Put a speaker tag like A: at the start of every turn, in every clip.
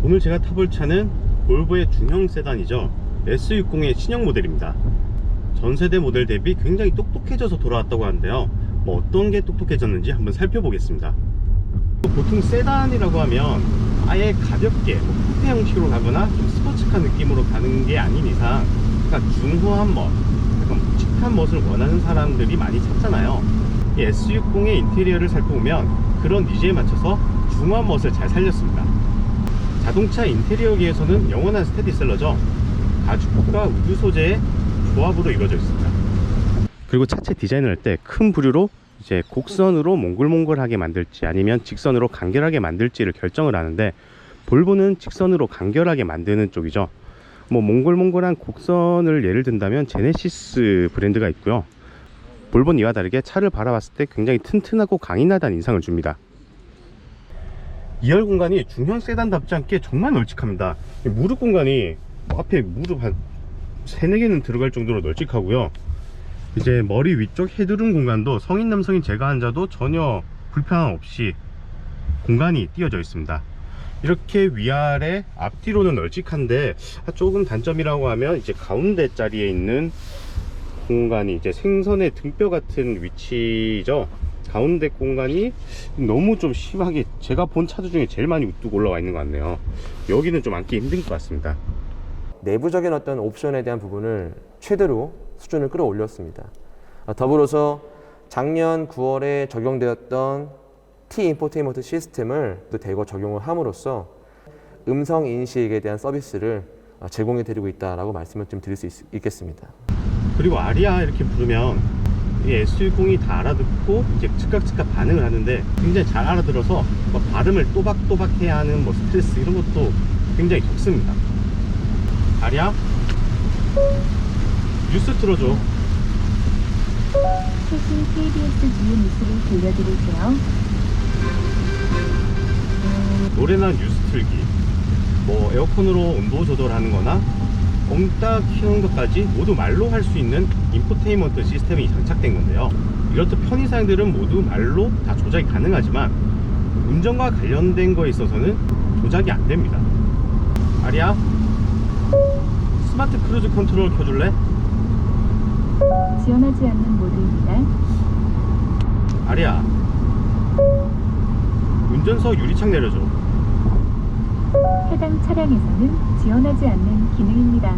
A: 오늘 제가 타볼 차는 볼보의 중형 세단이죠. S60의 신형 모델입니다. 전세대 모델 대비 굉장히 똑똑해져서 돌아왔다고 하는데요. 어떤 게 똑똑해졌는지 한번 살펴보겠습니다. 보통 세단이라고 하면 아예 가볍게 쿠페 형식으로 가거나 좀 스포츠카 느낌으로 가는 게 아닌 이상 약간 중후한 멋, 약간 묵직한 멋을 원하는 사람들이 많이 찾잖아요. 이 S60의 인테리어를 살펴보면 그런 니즈에 맞춰서 중후한 멋을 잘 살렸습니다. 자동차 인테리어계에서는 영원한 스테디셀러죠. 가죽과 우드 소재의 조합으로 이루어져 있습니다. 그리고 차체 디자인을 할 때 큰 부류로 이제 곡선으로 몽글몽글하게 만들지 아니면 직선으로 간결하게 만들지를 결정을 하는데, 볼보는 직선으로 간결하게 만드는 쪽이죠. 몽글몽글한 곡선을 예를 든다면 제네시스 브랜드가 있고요. 볼보는 이와 다르게 차를 바라봤을 때 굉장히 튼튼하고 강인하다는 인상을 줍니다. 2열 공간이 중형 세단답지 않게 정말 널찍합니다. 무릎 공간이 앞에 무릎 한 3, 4개는 들어갈 정도로 널찍하고요. 이제 머리 위쪽 헤드룸 공간도 성인 남성인 제가 앉아도 전혀 불편함 없이 공간이 띄어져 있습니다. 이렇게 위아래 앞뒤로는 널찍한데 조금 단점이라고 하면 이제 가운데 자리에 있는 공간이 이제 생선의 등뼈 같은 위치죠. 가운데 공간이 너무 좀 심하게 제가 본 차들 중에 제일 많이 우뚝 올라와 있는 것 같네요. 여기는 좀 앉기 힘든 것 같습니다.
B: 내부적인 어떤 옵션에 대한 부분을 최대로 수준을 끌어올렸습니다. 더불어서 작년 9월에 적용되었던 T-인포테인먼트 시스템을 대거 적용을 함으로써 음성 인식에 대한 서비스를 제공해 드리고 있다라고 말씀을 좀 드릴 수 있겠습니다.
A: 그리고 아리아 이렇게 부르면 이 S60이 다 알아듣고 이제 즉각 반응을 하는데 굉장히 잘 알아들어서 발음을 또박또박 해야 하는 스트레스 이런 것도 굉장히 적습니다. 아리아, 뉴스 틀어줘.
C: 최신 KBS 주요 뉴스를 들려드릴게요.
A: 노래나 뉴스 틀기, 에어컨으로 온도 조절하는 거나 엉따 키우는 것까지 모두 말로 할 수 있는 인포테인먼트 시스템이 장착된 건데요. 이렇듯 편의사양들은 모두 말로 다 조작이 가능하지만 운전과 관련된 거에 있어서는 조작이 안 됩니다. 아리아, 스마트 크루즈 컨트롤 켜줄래?
C: 지원하지 않는 모드입니다.
A: 아리아, 운전석 유리창 내려줘.
C: 해당 차량에서는 지원하지 않는 기능입니다.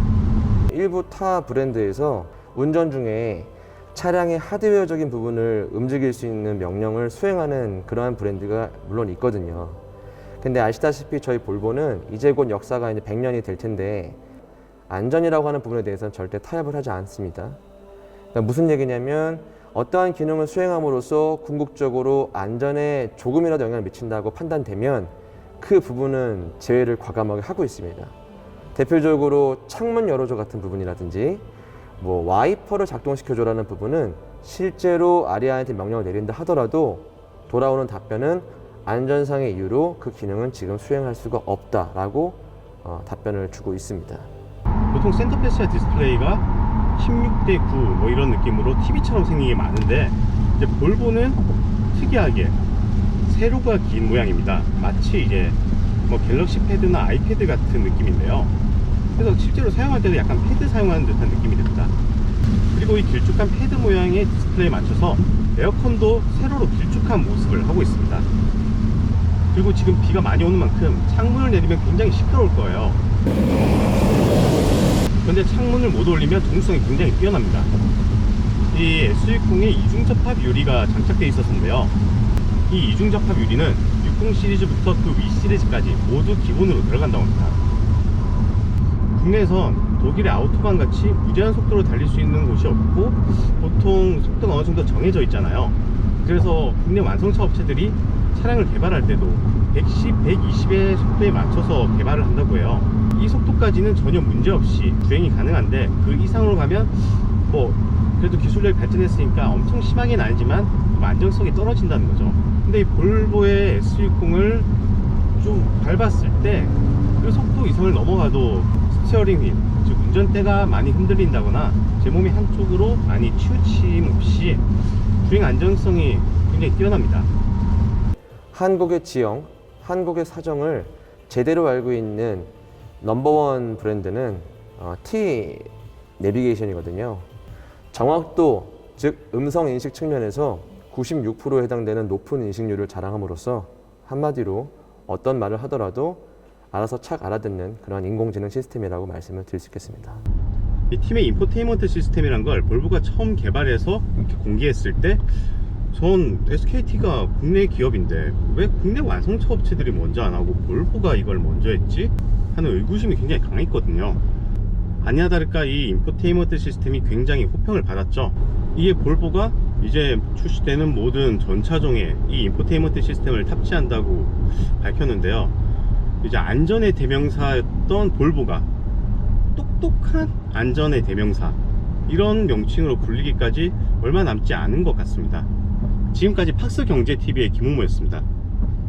B: 일부 타 브랜드에서 운전 중에 차량의 하드웨어적인 부분을 움직일 수 있는 명령을 수행하는 그러한 브랜드가 물론 있거든요. 근데 아시다시피 저희 볼보는 이제 곧 역사가 이제 100년이 될 텐데 안전이라고 하는 부분에 대해서는 절대 타협을 하지 않습니다. 그러니까 무슨 얘기냐면 어떠한 기능을 수행함으로써 궁극적으로 안전에 조금이라도 영향을 미친다고 판단되면 그 부분은 제외를 과감하게 하고 있습니다. 대표적으로 창문 열어줘 같은 부분이라든지 와이퍼를 작동시켜줘라는 부분은 실제로 아리아한테 명령을 내린다 하더라도 돌아오는 답변은 안전상의 이유로 그 기능은 지금 수행할 수가 없다라고 답변을 주고 있습니다.
A: 보통 센터페시아 디스플레이가 16:9 이런 느낌으로 TV처럼 생긴 게 많은데, 이제 볼보는 특이하게 세로가 긴 모양입니다. 마치 이제 갤럭시 패드나 아이패드 같은 느낌인데요. 그래서 실제로 사용할 때도 약간 패드 사용하는 듯한 느낌이 듭니다. 그리고 이 길쭉한 패드 모양의 디스플레이에 맞춰서 에어컨도 세로로 길쭉한 모습을 하고 있습니다. 그리고 지금 비가 많이 오는 만큼 창문을 내리면 굉장히 시끄러울 거예요. 그런데 창문을 못 올리면 정수성이 굉장히 뛰어납니다. 이 S60에 이중접합 유리가 장착되어 있었는데요. 이 이중접합 유리는 60 시리즈부터 그 위 시리즈까지 모두 기본으로 들어간다고 합니다. 국내에선 독일의 아우토반 같이 무제한 속도로 달릴 수 있는 곳이 없고 보통 속도가 어느 정도 정해져 있잖아요. 그래서 국내 완성차 업체들이 차량을 개발할 때도 110, 120의 속도에 맞춰서 개발을 한다고 해요. 이 속도까지는 전혀 문제없이 주행이 가능한데 그 이상으로 가면 그래도 기술력이 발전했으니까 엄청 심하게는 아니지만 좀 안정성이 떨어진다는 거죠. 근데 이 볼보의 S60을 좀 밟았을 때 그 속도 이상을 넘어가도 스티어링 휠, 즉 운전대가 많이 흔들린다거나 제 몸이 한쪽으로 많이 치우침 없이 주행 안정성이 굉장히 뛰어납니다.
B: 한국의 지형, 한국의 사정을 제대로 알고 있는 넘버원 브랜드는 T 내비게이션이거든요. 정확도, 즉 음성 인식 측면에서 96%에 해당되는 높은 인식률을 자랑함으로써 한마디로 어떤 말을 하더라도 알아서 착 알아듣는 그런 인공지능 시스템이라고 말씀을 드릴 수 있겠습니다.
A: 이 팀의 인포테인먼트 시스템이란 걸 볼보가 처음 개발해서 이렇게 공개했을 때 전 SKT가 국내 기업인데 왜 국내 완성차 업체들이 먼저 안 하고 볼보가 이걸 먼저 했지? 하는 의구심이 굉장히 강했거든요. 아니나 다를까 이 인포테인먼트 시스템이 굉장히 호평을 받았죠. 이게 볼보가 이제 출시되는 모든 전차종에 이 인포테인먼트 시스템을 탑재한다고 밝혔는데요. 이제 안전의 대명사였던 볼보가 똑똑한 안전의 대명사, 이런 명칭으로 불리기까지 얼마 남지 않은 것 같습니다. 지금까지 팍스경제TV의 김웅모였습니다.